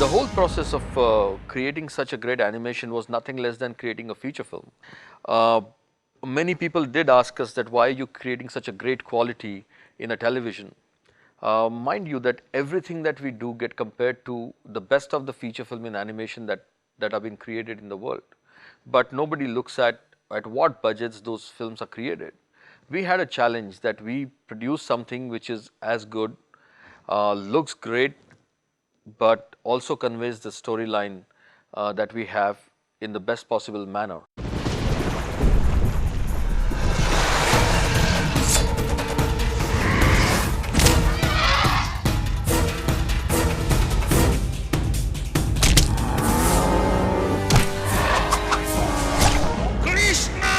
The whole process of creating such a great animation was nothing less than creating a feature film. Uh, Many people did ask us that why are you creating such a great quality in a television? Mind you that everything that we do get compared to the best of the feature film in animation that have been created in the world. But nobody looks at what budgets those films are created. We had a challenge that we produce something which is as good, looks great, but also conveys the storyline that we have in the best possible manner. Krishna!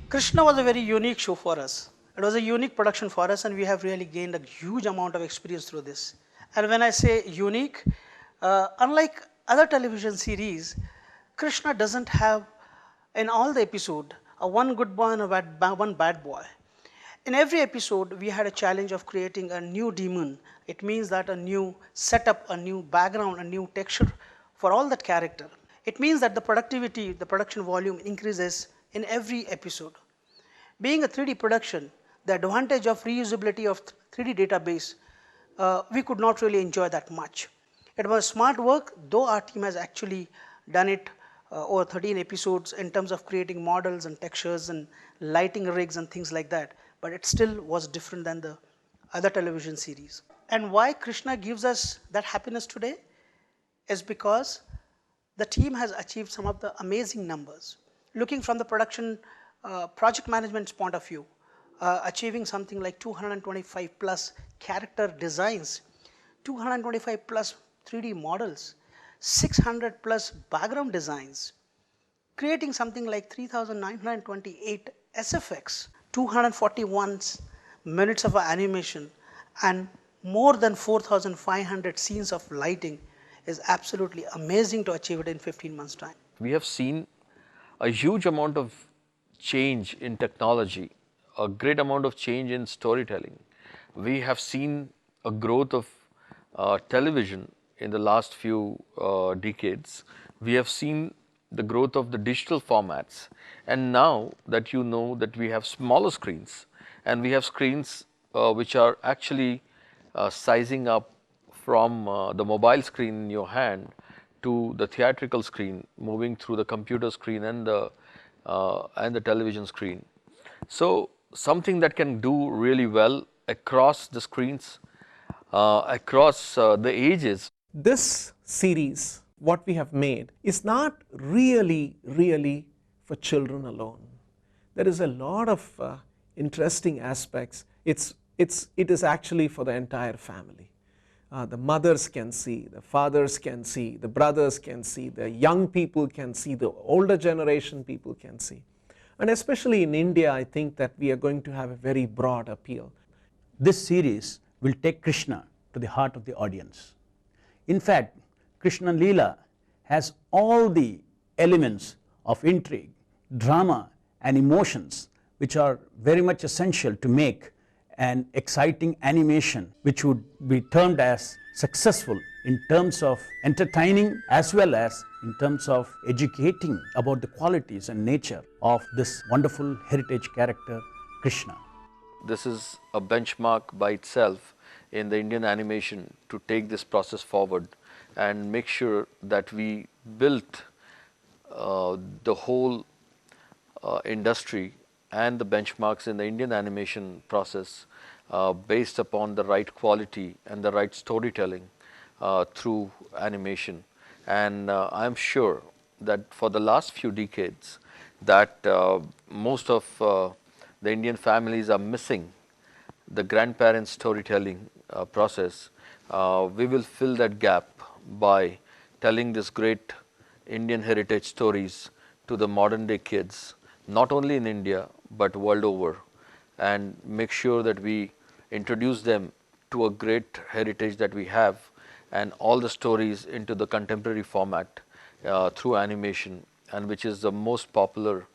Krishna was a very unique show for us. It was a unique production for us, and we have really gained a huge amount of experience through this. And when I say unique, unlike other television series, Krishna doesn't have in all the episode a one good boy and one bad boy. In every episode, we had a challenge of creating a new demon. It means that a new setup, a new background, a new texture for all that character. It means that the productivity, the production volume increases in every episode. Being a 3D production, the advantage of reusability of 3D database, we could not really enjoy that much. It was smart work, though our team has actually done it over 13 episodes in terms of creating models and textures and lighting rigs and things like that, but it still was different than the other television series. And why Krishna gives us that happiness today is because the team has achieved some of the amazing numbers. Looking from the production project management's point of view, achieving something like 225 plus character designs, 225 plus 3D models, 600 plus background designs, creating something like 3,928 SFX, 241 minutes of animation, and more than 4,500 scenes of lighting is absolutely amazing to achieve it in 15 months' time. We have seen a huge amount of change in technology, a great amount of change in storytelling. We have seen a growth of television in the last few decades. We have seen the growth of the digital formats, and now that you know that we have smaller screens, and we have screens which are actually sizing up from the mobile screen in your hand to the theatrical screen, moving through the computer screen and the television screen. So something that can do really well across the screens, across the ages. This series, what we have made, is not really for children alone. There is a lot of interesting aspects. It is actually for the entire family. The mothers can see, the fathers can see, the brothers can see, the young people can see, the older generation people can see. And especially in India, I think that we are going to have a very broad appeal. This series will take Krishna to the heart of the audience. In fact, Krishna Leela has all the elements of intrigue, drama and emotions which are very much essential to make an exciting animation which would be termed as successful in terms of entertaining as well as in terms of educating about the qualities and nature of this wonderful heritage character Krishna. This is a benchmark by itself in the Indian animation to take this process forward and make sure that we built the whole industry and the benchmarks in the Indian animation process based upon the right quality and the right storytelling through animation. And I'm sure that for the last few decades that most of the Indian families are missing the grandparents' storytelling process. We will fill that gap by telling this great Indian heritage stories to the modern day kids, not only in India but world over, and make sure that we introduce them to a great heritage that we have and all the stories into the contemporary format through animation, and which is the most popular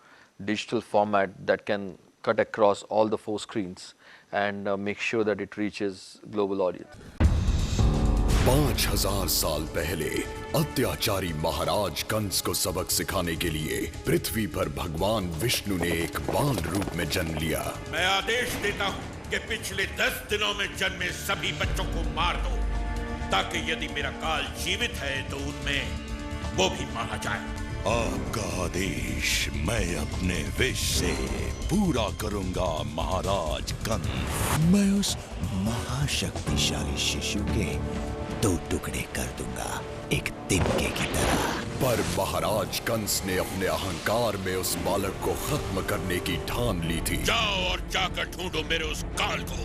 digital format that can cut across all the 4 screens and make sure that it reaches global audience. 5000 साल पहले अत्याचारी महाराज कंस को सबक सिखाने के लिए पृथ्वी पर भगवान विष्णु ने एक बाल रूप में जन्म लिया। मैं आदेश देता हूँ कि पिछले 10 दिनों में जन्मे सभी बच्चों को मार दो, ताकि यदि मेरा काल जीवित है तो उनमें वो भी मारा जाए। आपका आदेश मैं अपने विश से पूरा करूंगा महाराज कंस। मैं उस महाशक्तिशाली शिशु के 2 टुकड़े कर दूंगा, एक तिनके की तरह। पर महाराज कंस ने अपने अहंकार में उस बालक को खत्म करने की ठान ली थी। जाओ और जाकर ढूंढो मेरे उस काल को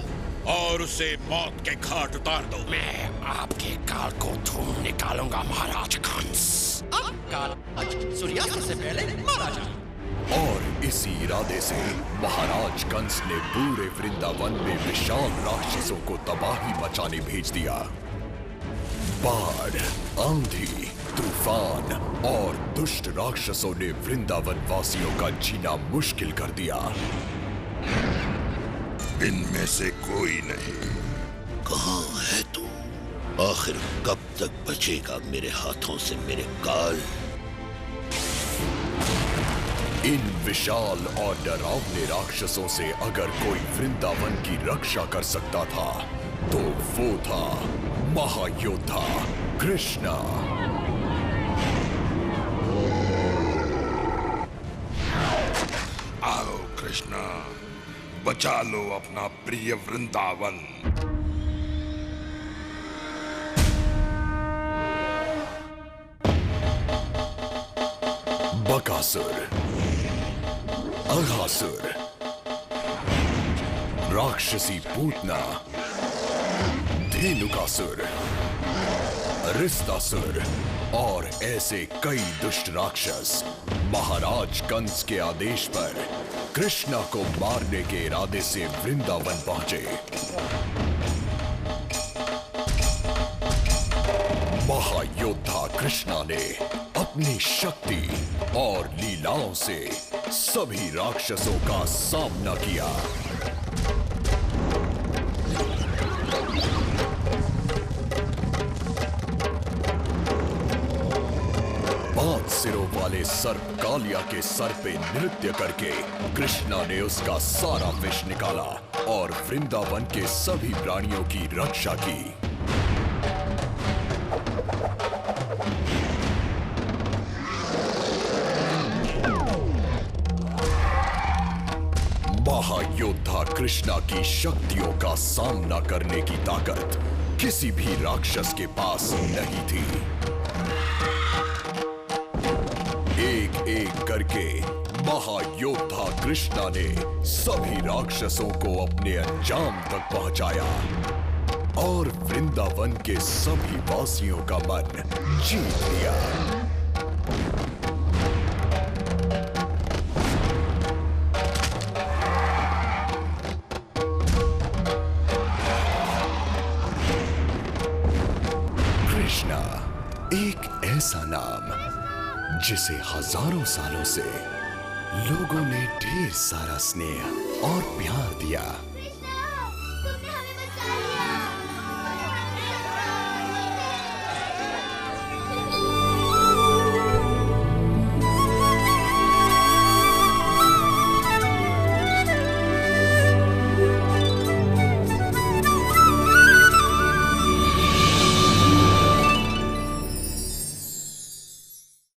और उसे मौत के घाट उतार दो। मैं आपके काल को ढूंढ निकालूंगा महाराज कंस। काल आज सूर्यास्त से पहले मारा जाए। और इसी इरादे से महाराज कंस ने पूरे वृंदावन में विशाल राक्षसों को तबाही मचाने भेज दिया। बाढ़, आंधी, तूफान और दुष्ट राक्षसों ने वृंदावन वासियों का जीना मुश्किल कर दिया। इनमें से कोई नहीं। कहाँ है तू? आखिर कब तक बचेगा मेरे हाथों से मेरे काल? इन विशाल और डरावने राक्षसों से अगर कोई वृंदावन की रक्षा कर सकता था तो वो था महायोद्धा कृष्णा। आओ कृष्णा, बचा लो अपना प्रिय वृंदावन। बकासुर, अघासुर, राक्षसी पूतना, धेनुकासुर, रिस्तासुर और ऐसे कई दुष्ट राक्षस महाराज कंस के आदेश पर कृष्णा को मारने के इरादे से वृंदावन पहुंचे। महायोद्धा कृष्णा ने अपनी शक्ति और लीलाओं से सभी राक्षसों का सामना किया। 5 सिरों वाले सर्प कालिया के सर पे नृत्य करके कृष्णा ने उसका सारा विष निकाला और वृंदावन के सभी प्राणियों की रक्षा की। महायोद्धा कृष्णा की शक्तियों का सामना करने की ताकत किसी भी राक्षस के पास नहीं थी। एक एक करके महायोद्धा कृष्णा ने सभी राक्षसों को अपने अंजाम तक पहुंचाया और वृंदावन के सभी वासियों का मन जीत लिया। कृष्णा एक ऐसा नाम जिसे हजारों सालों से लोगों ने ढेर सारा स्नेह और प्यार दिया। कृष्णा, तुमने